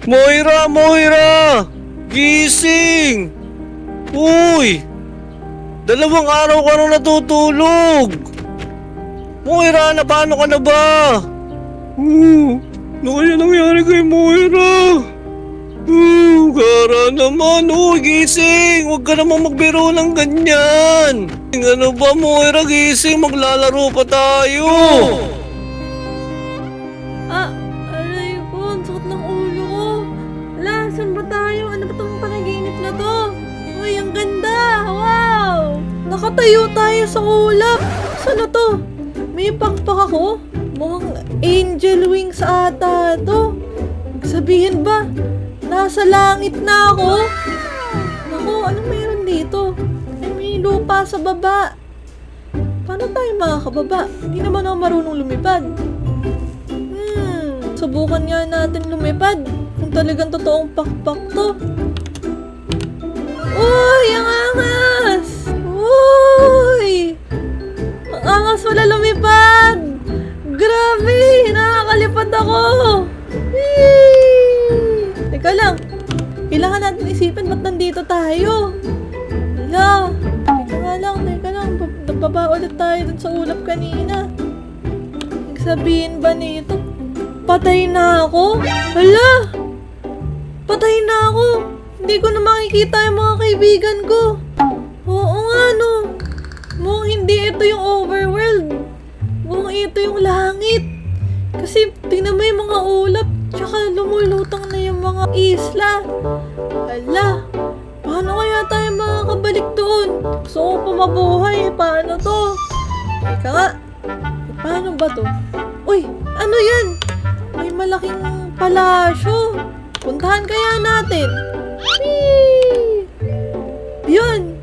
Moira! Moira! Gising! Uy! 2 araw ka na natutulog! Moira, na paano ka na ba? Ano kaya nangyari kay Moira? Kara naman, gising! Huwag ka namang magbiro ng ganyan! Ano ba, Moira, gising? Maglalaro pa tayo! Aray ko, ang sakit ng ulo ko. Wala, saan ba tayo? Ano ba itong panaginip na to? Uy, ang ganda! Wow! Nakatayo tayo sa ulap. Saan na to? May pakpak ako? Mukhang angel wings ata to. Sabihin ba, nasa langit na ako? Naku, anong meron dito? May lupa sa baba. Paano tayo makakababa? Hindi naman ako marunong lumipad. Subukan nga natin lumipad kung talagang totoong pakpak to. Uy! Ang angas! Uy! Ang angas wala lumipad! Grabe! Nakakalipad ako! Whee! Teka lang. Kailangan natin isipin ba't nandito tayo? Hala! Teka lang. Nababa ulit tayo dun sa ulap kanina. Sabihin ba nito? Patay na ako? Hala! Patay na ako! Hindi ko na makikita yung mga kaibigan ko. Oo nga no. Mukhang hindi ito yung overworld. Mukhang ito yung langit. Kasi tingnan mo yung mga ulap. Tsaka lumulutang na yung mga isla. Hala! Paano kaya tayo makakabalik doon? Gusto ko pa mabuhay. Paano to? Teka nga. Paano ba to? Uy! Ano yan? May malaking palasyo. Puntahan kaya natin. Whee! Yun.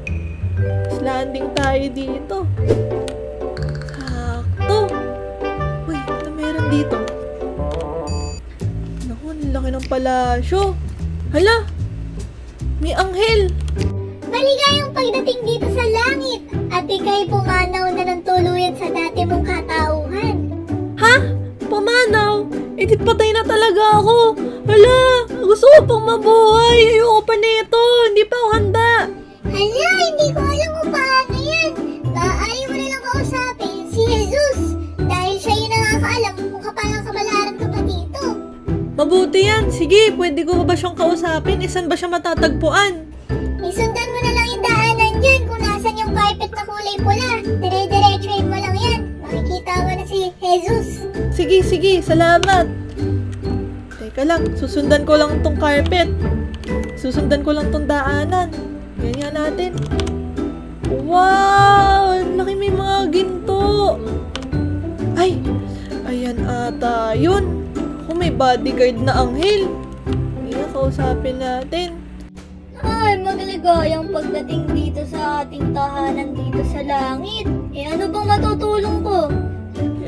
Landing tayo dito. Sakto. Uy, ano meron dito? Naku, ang laki ng palasyo. Hala! May anghel. Maligayang pagdating dito sa langit at ika'y pumanaw na ng tuluyan sa dati mong katauhan. Ha? Pumanaw? Eh di patay na talaga ako. Hala, gusto ko pang mabuhay. Ayoko pa nito. Hindi pa ako handa. Hala, hindi ko alam kung paano yan. Maaari mo na lang kausapin si Jesus dahil siya yung nakakaalam kung kapalang kabalaran ka pa dito. Mabuti yan. Sige, pwede ko ba siyang kausapin? Isan ba siya matatagpuan? Isundan mo na lang yung daanan dyan kung nasan yung carpet na kulay pula. Dire-diretsuhin mo lang yan. Makikita mo na si Jesus. Sige, salamat. Teka lang, susundan ko lang tong carpet. Susundan ko lang tong daanan. Ganyan natin. Wow! Ang laki, may mga ginto. Ay! Ayan ata yun. Kung may bodyguard na anghel. Kaya kausapin natin. Ay, magaligayang pagdating dito sa ating tahanan dito sa langit. Ano bang matutulong ko?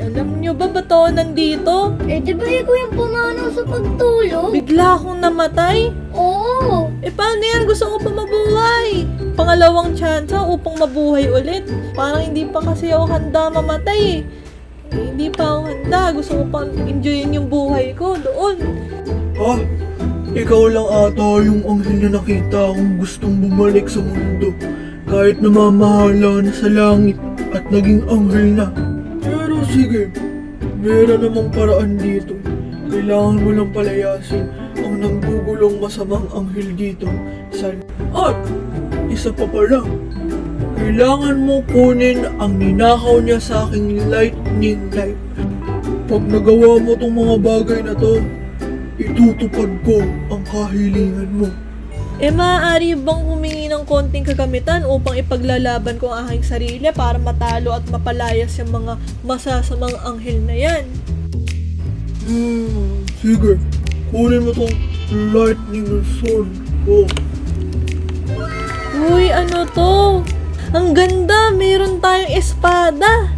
Alam nyo ba ba't ako nandito? Di ba ikaw yung pumanaw sa pagtulog? Bigla akong namatay? Oo. Paano yan? Gusto ko pa mabuhay. Pangalawang tsansa upang mabuhay ulit. Parang hindi pa kasi ako handa mamatay hindi pa ako handa. Gusto ko pa enjoyin yung buhay ko doon. Ha? Ikaw lang ata yung anghel na nakita kong gustong bumalik sa mundo. Kahit namamahala na sa langit at naging anghel na. Pero sige, meron namang paraan dito. Kailangan mo lang palayasin ang nanggugulong masamang anghel dito sa... At isa pa pala, kailangan mo kunin ang ninakaw niya sa aking lightning knife. Pag nagawa mo tong mga bagay na to, itutupad ko ang kahilingan mo. Maaari bang humingi ng konting kagamitan upang ipaglalaban ko ang aking sarili para matalo at mapalayas yung mga masasamang anghel na yan? Sige, kunin mo tong lightning sword ko. Uy, ano to? Ang ganda! Meron tayong espada!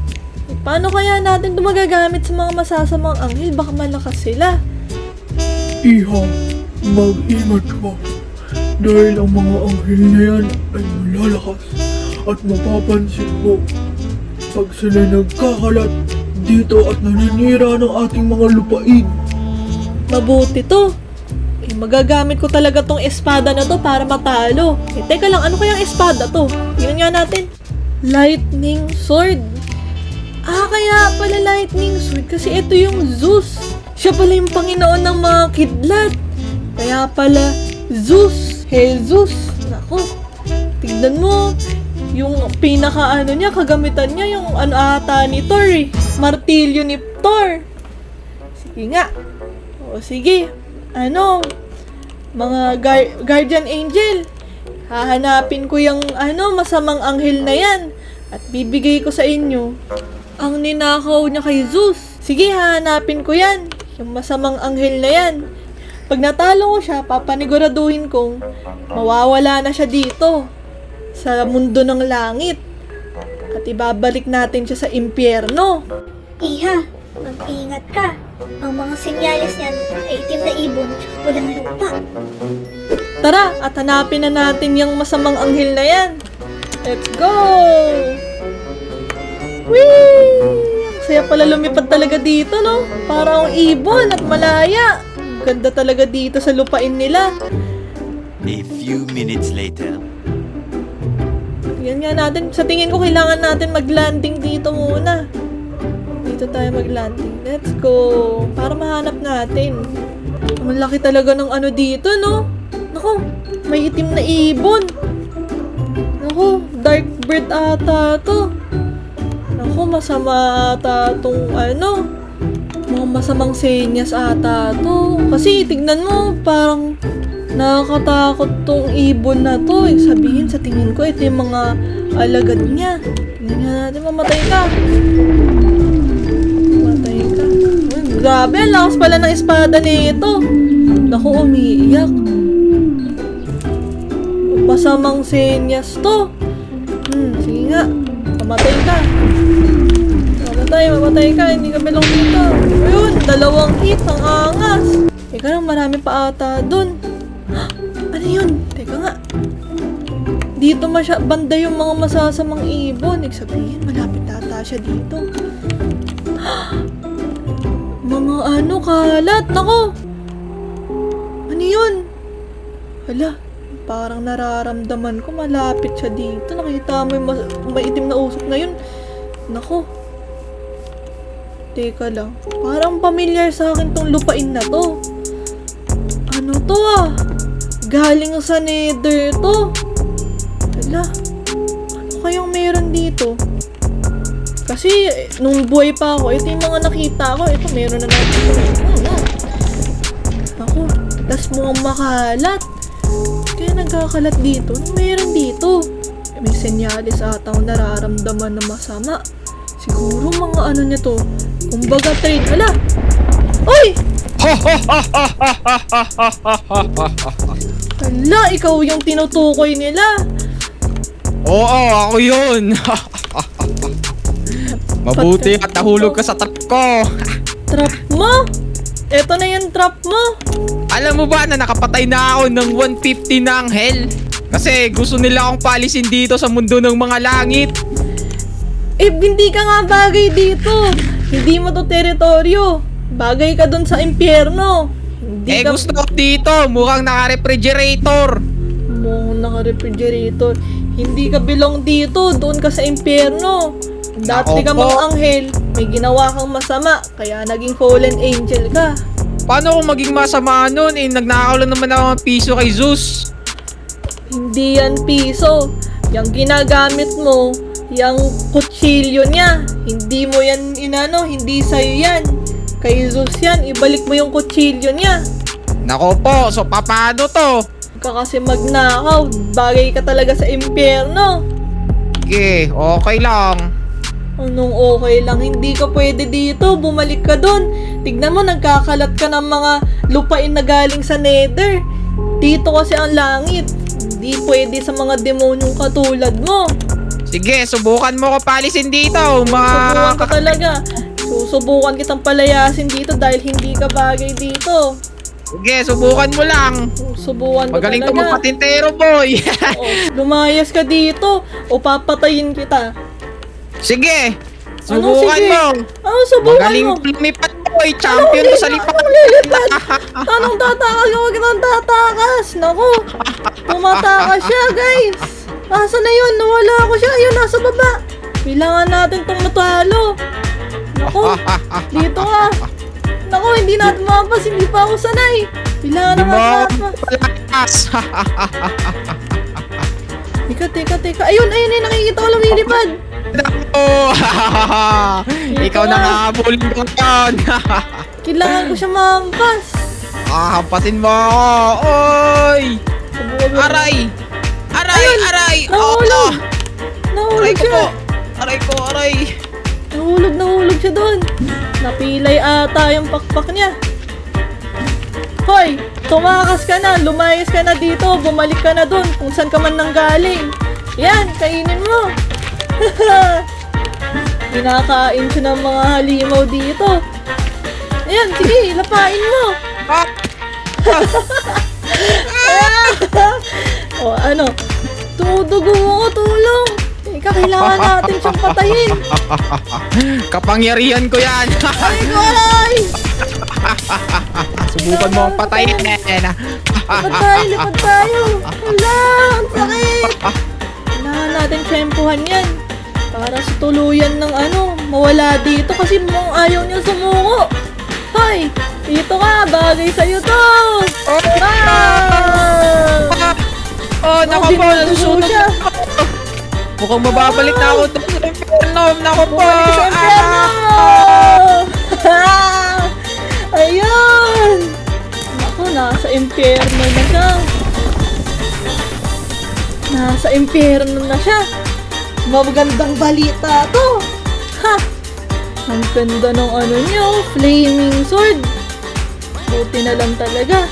Paano kaya natin ito magagamit sa mga masasamang anghel? Baka malakas sila. Iha, mag-ingat ka. Dahil ang mga anghel na yan ay malalakas at mapapansin mo pag sila nagkakalat dito at naninira ng ating mga lupain. Mabuti to. magagamit ko talaga tong espada na to para matalo. Eh, teka lang, ano kayang espada to? Tingnan nga natin. Lightning sword. Ah, kaya pala lightning sword kasi ito yung Zeus. Siya pala yung Panginoon ng mga kidlat. Kaya pala Zeus. Jesus. Nako. Tignan mo. Yung pinaka niya, kagamitan niya yung ano ata ni Thor eh. Martilyo ni Thor. Sige nga. O sige. Ano? Mga guardian angel. Hahanapin ko yung masamang anghel na yan. At bibigay ko sa inyo ang ninakaw niya kay Zeus. Sige, hahanapin ko yan. Yung masamang anghel na yan. Pag natalo ko siya, papaniguraduhin kong mawawala na siya dito sa mundo ng langit. At ibabalik natin siya sa impyerno. Iha, mag-ingat ka. Ang mga senyales niyan ay itim na ibon at walang lupa. Tara, at hanapin na natin yung masamang anghel na yan. Let's go! Whee! Ang saya pala lumipad talaga dito, no? Parang ibon at malaya. Ang ganda talaga dito sa lupain nila. A few minutes later. Yan nga natin. Sa tingin ko, kailangan natin mag-landing dito muna. Dito tayo mag-landing. Let's go. Para mahanap natin. Ang laki talaga ng ano dito, no? Naku, may itim na ibon. Naku, dark bird ata to. Naku, masama ata tong mga masamang senyas ata to. Kasi tignan mo, parang nakakatakot tong ibon na to. Sabihin sa tingin ko, ito yung mga alagad niya. Tingnan nga natin, mamatay ka. Mamatay ka. Uy, grabe, ang lakas pala ng espada nito. Naku, umiiyak. Masamang senyas to. Sige nga. Mamatay ka. Mamatay ka. Hindi ka belong dito. Ayun, 2 hit. Ang angas. Teka lang, marami pa ata dun. Ano yun? Teka nga. Dito banda yung mga masasamang ibon. Sabihin, malapit ata siya dito. Mga kalat. Nako. Ano yun? Hala. Parang nararamdaman ko malapit siya dito. Nakita mo yung maitim na usok na yun. Nako. Teka lang. Parang familiar sa akin tong lupain na to. Ano to ah? Galing sa nether to. Hala. Ano kayang meron dito? Kasi nung buhay pa ako, ito yung mga nakita ko. Ito meron na natin. Ako. Tas mukhang makalat. Kaya nagkakalat dito. Ano meron dito? May senyalis ata akong nararamdaman na masama. Siguro mga nito. Kumbaga trade. Hala! Uy! Hala, ikaw yung tinutukoy nila. Oo, ako yun. Mabuti at nahulog ka sa trap ko. Trap mo? Eto na yung trap mo. Alam mo ba na nakapatay na ako ng 150 na anghel? Kasi gusto nila akong palisin dito sa mundo ng mga langit. Eh, hindi ka nga bagay dito. Hindi mo to teritoryo. Bagay ka dun sa impyerno. Hindi ka... Gusto ko dito. Mukhang naka-refrigerator. Mukhang naka-refrigerator. Hindi ka belong dito. Doon ka sa impyerno. Dati ka Nako po. mga anghel. May ginawa kang masama. Kaya naging fallen angel ka. Paano kung maging masama nun? Nagnakaw lang naman ako ng piso kay Zeus. Hindi yan piso. Yung ginagamit mo, yung kutsilyo niya. Hindi mo yan hindi sa'yo yan. Kay Zeus yan, ibalik mo yung kutsilyo niya. Nako po, so paano to? Huwag ka kasi magnakaw. Bagay ka talaga sa impyerno. Sige, okay lang. Anong okay lang? Hindi ka pwede dito. Bumalik ka dun. Tignan mo, nagkakalat ka ng mga lupain na galing sa nether. Dito kasi ang langit. Hindi pwede sa mga demonyong katulad mo. Sige, subukan mo ko palisin dito. Susubukan ka talaga. Susubukan kitang palayasin dito dahil hindi ka bagay dito. Sige, subukan mo lang. Subukan ko Magaling ka talaga. magpatintero, boy. Lumayas ka dito o papatayin kita. Sige, Anong subukan sige? mo. Subukan Magaling mo? lumipat, Oy, champion to sa lipat. Lilipad! Anong tatakas? Huwag nang tatakas! Naku! Tumatakas siya, guys! Asa na yun? Nawala ako siya. Ayun, nasa baba. Kailangan natin tong natalo. Naku! Dito nga. Naku, hindi natin mapas. Hindi pa ako sanay. Kailangan na mapas. Palakas. Teka. Ayun, nakikita ko lumilipad. Oh, ikaw na nga habulin ko yan. Kailangan ko siya mampas. Hampasin mo ako. Oy! Aray! Nahulog! Aray Nahulog ko po! siya. Aray! Nahulog siya doon. Napilay ata yung pakpak niya. Hoy! Tumakas ka na, lumayas ka na dito, bumalik ka na doon kung saan ka man nanggaling. Yan, kainin mo. Kinakain siya ng mga halimaw dito. Ayan, sige, lapain mo. O ano, tumudugo mo, tulong. Teka, kailangan natin siyang patayin. Kapangyarihan ko yan. Ay, aray! Subukan mo ang patayin. Lipad tayo. Hala, ang sakit. Kailangan natin tsempuhan yan. Para sa tuluyan ng mawala dito kasi mukhang ayaw niya sumuko. Hoy, dito ka, bagay sa'yo to. Oh, naku po, nasusunog siya. Mukhang mababalik na ako doon sa inferno. Naku po. Bumalik sa impyerno! Ayun! Ako, nasa impyerno na siya. Nasa impyerno na siya. Magandang balita to. Ha! Ang ganda ng niyo, flaming sword. Buti na lang talaga.